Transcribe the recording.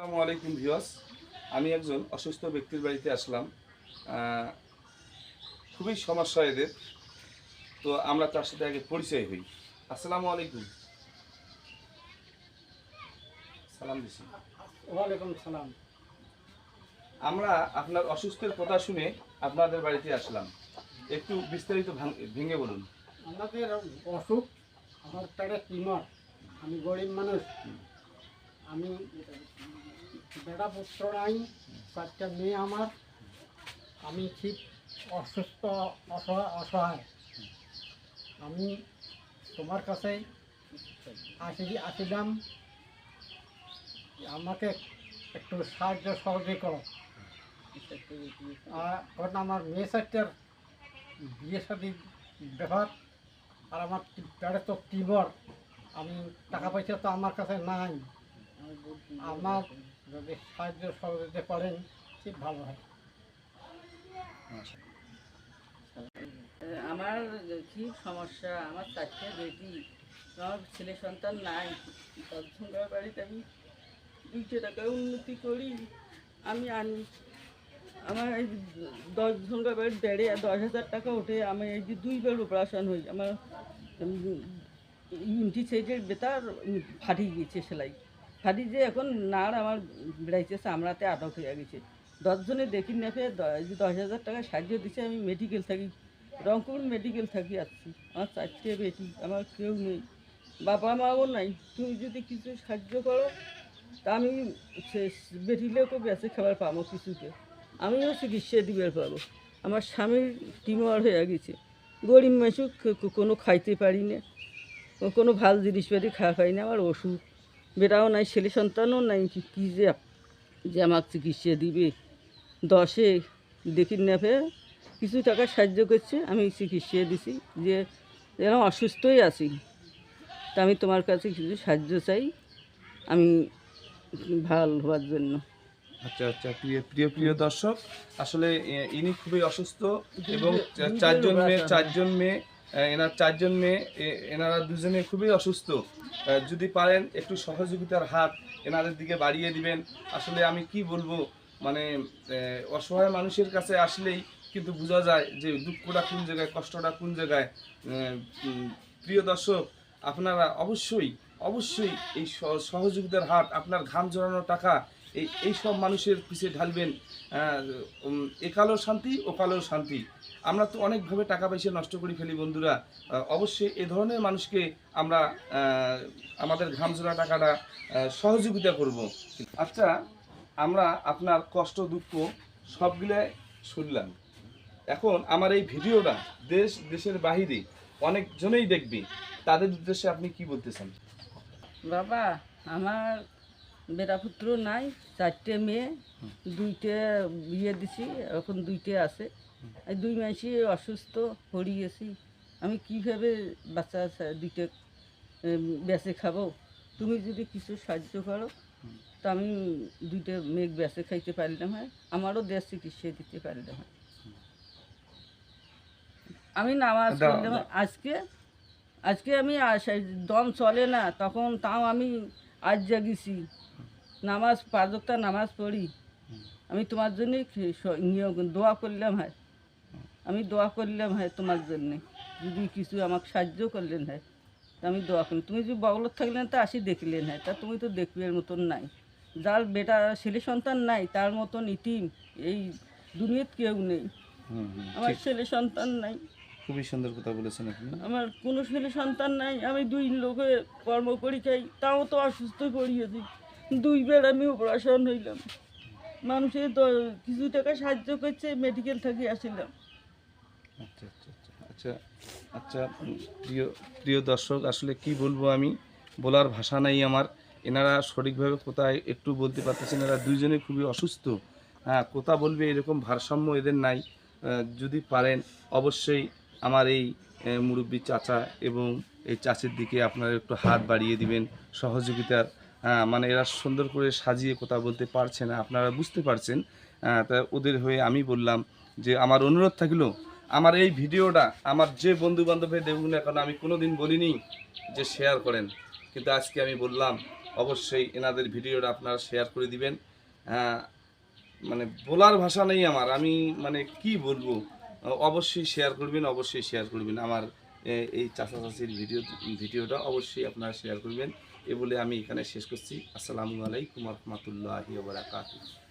আসসালামু আলাইকুম ভিউয়ার্স। আমি একজন অসুস্থ ব্যক্তির বাড়িতে আসলাম। খুবই সমস্যা এদের, তো আমরা তার সাথে আগে পরিচয় হই। আসসালামু আলাইকুম। সালাম দিছি। ওয়ালাইকুম সালাম। আমরা আপনার অসুস্থের কথা শুনে আপনাদের বাড়িতে আসলাম, একটু বিস্তারিত ভেঙে বলুন। আমাদের অসুখ, আমার পেটে টিউমার, আমি গরিব মানুষ, আমি বেটা পুত্র নাই, 4টা মেয়ে আমার, আমি ঠিক অসুস্থ, অসহায়। আমি তোমার কাছে আসিলাম, আমাকে একটু সাহায্য সহযোগী করো। কারণ আমার মেয়ে 4টার বিয়ে শাদীর ব্যাপার, আর আমার পেটে তো টিউমার, আমি টাকা পয়সা তো আমার কাছে নাই। আমার যদি সাহায্য সহযোগিতা করেন খুব ভালো হয়। আমার কি সমস্যা, আমার 4টে বেটি, আমার ছেলে সন্তান নাই। দশজনকার বাড়িতে আমি 2 টাকা উন্নতি করি, আমি আনি। আমার এই 10জনকার বাড়ির 10,000 টাকা ওঠে। আমি এই যে 2বার অপারেশন হই, আমার ইউনিটি সাইডের বেতার ফাটিয়ে গেছে, সেলাই ফাটি যে এখন নাড় আমার বেড়াইছে, চামড়াতে আটক হয়ে গেছে। 10জনে দেখি না পেয়ে 10,000 টাকা সাহায্য দিচ্ছে। আমি মেডিকেল থাকি, রংপুর মেডিকেল থাকি আসছি। আমার 4টে বেটি, আমার কেউ নেই, বাবা মাও নাই। তুমি যদি কিছু সাহায্য করো তা আমি বেটিলেও বেঁচে খাবার পাবো, কিছুতে আমিও চিকিৎসা দিবার পাবো। আমার স্বামীর টিউমার হয়ে গেছে, গরিব মানুষ, কোনো খাইতে পারি না, কোনো ভালো জিনিসপাতি খাওয়া পাই না। আমার ওষুধ বেটাও নাই, ছেলে সন্তানও নাই, কী যে আমাকে চিকিৎসা দিবে। 10-এ দেখি না ফের কিছু টাকা সাহায্য করছে, আমি চিকিৎসা দিছি, যে যেন অসুস্থই আছি। তা আমি তোমার কাছে কিছু সাহায্য চাই, আমি ভালো হওয়ার জন্য। আচ্ছা আচ্ছা, প্রিয় প্রিয় প্রিয় দর্শক, আসলে ইনি খুবই অসুস্থ এবং 4জন মেয়ে, এনার 4জন মেয়ে, এনারা দুজনে খুবই অসুস্থ। যদি পারেন একটু সহযোগিতার হাত এনাদের দিকে বাড়িয়ে দিবেন। আসলে আমি কি বলবো, মানে অসহায় মানুষের কাছে আসলেই কিন্তু বোঝা যায় যে দুঃখটা কোন জায়গায়, কষ্টটা কোন জায়গায়। প্রিয় দর্শক, আপনারা অবশ্যই অবশ্যই এই সহযোগিতার হাত, আপনার ঘাম জড়ানো টাকা এই সব মানুষের পিছিয়ে ঢালবেন। একালেও শান্তি, ওকালেও শান্তি। আমরা তো অনেকভাবে টাকা পয়সা নষ্ট করে ফেলি বন্ধুরা। অবশ্যই এ ধরনের মানুষকে আমরা আমাদের ঘাম জোড়া টাকাটা সহযোগিতা করব। আচ্ছা, আমরা আপনার কষ্ট দুঃখ সবগুলাই শুনলাম। এখন আমার এই ভিডিওটা দেশের বাহিরে অনেকজনেই দেখবে, তাদের উদ্দেশ্যে আপনি কি বলতে চান? বাবা, আমার বেটা পুত্র নাই, 4টে মেয়ে, 2টে বিয়ে দিছি, এখন 2টে আছে। এই 2 মাসে অসুস্থ পড়ে গেছি। আমি কীভাবে বাচ্চা 2টে বেঁচে খাবো? তুমি যদি কিছু সাহায্য করো তা আমি 2টে মেঘ বেঁচে খাইতে পারলাম হয়, আমারও দেশ চিকিৎসা দিতে পারলাম হয়। আমি নামাজ পড়লাম আজকে আমি দম চলে না, তখন তাও আমি আজ জাগিছি, নামাজ 5 ওয়াক্ত নামাজ পড়ি। আমি তোমার জন্যই দোয়া করলাম হয়, আমি দোয়া করলাম হয় তোমার জন্যে, যদি কিছু আমাকে সাহায্য করলেন হয় তা আমি দোয়া করি। তুমি যদি বগলত থাকলেন তা আসি দেখলেন হয়, তা তুমি তো দেখবার মতন নাই। যার বেটা ছেলে সন্তান নাই তার মতন ইতিম এই দুনিয়াত কেউ নেই। আমার ছেলে সন্তান নাই, খুবই সুন্দর কথা বলেছেন আপনি। আমার কোনো ছেলে সন্তান নাই, আমি 2 লোকে কর্ম করি খাই, তাও তো অসুস্থ পড়িয়েছি। 2বার আমি অপারেশন হইলাম, মানুষের কিছু টাকা সাহায্য করছে, মেডিকেল থেকে আসিলাম। আচ্ছা আচ্ছা আচ্ছা আচ্ছা আচ্ছা, প্রিয় প্রিয় দর্শক, আসলে কি বলবো, আমি বলার ভাষা নাই আমার। এনারা সঠিকভাবে কোথায় একটু বলতে পারতেছেন, এনারা দুইজনে খুবই অসুস্থ। হ্যাঁ, কোথা বলবে এরকম ভারসাম্য এদের নাই। যদি পারেন অবশ্যই আমার এই মুরব্বী চাচা এবং এই চাচির দিকে আপনারা একটু হাত বাড়িয়ে দিবেন সহযোগিতার। মানে এরা সুন্দর করে সাজিয়ে কথা বলতে পারছে না, আপনারা বুঝতে পারছেন। তা ওদের হয়ে আমি বললাম যে আমার অনুরোধ থাকলো, আমার এই ভিডিওটা আমার যে বন্ধু বান্ধবের দেখুন না কেন, আমি কোনো দিন বলিনি যে শেয়ার করেন, কিন্তু আজকে আমি বললাম অবশ্যই এনাদের ভিডিওটা আপনারা শেয়ার করে দিবেন। মানে বলার ভাষা নেই আমার, আমি মানে কি বলবো, অবশ্যই শেয়ার করবেন, অবশ্যই শেয়ার করবেন আমার এই চাচা চাচির ভিডিওটা অবশ্যই আপনারা শেয়ার করবেন। এ বলে আমি এখানে শেষ করছি। আসসালামু আলাইকুম ওয়া রাহমাতুল্লাহি ওয়া বারাকাতুহু।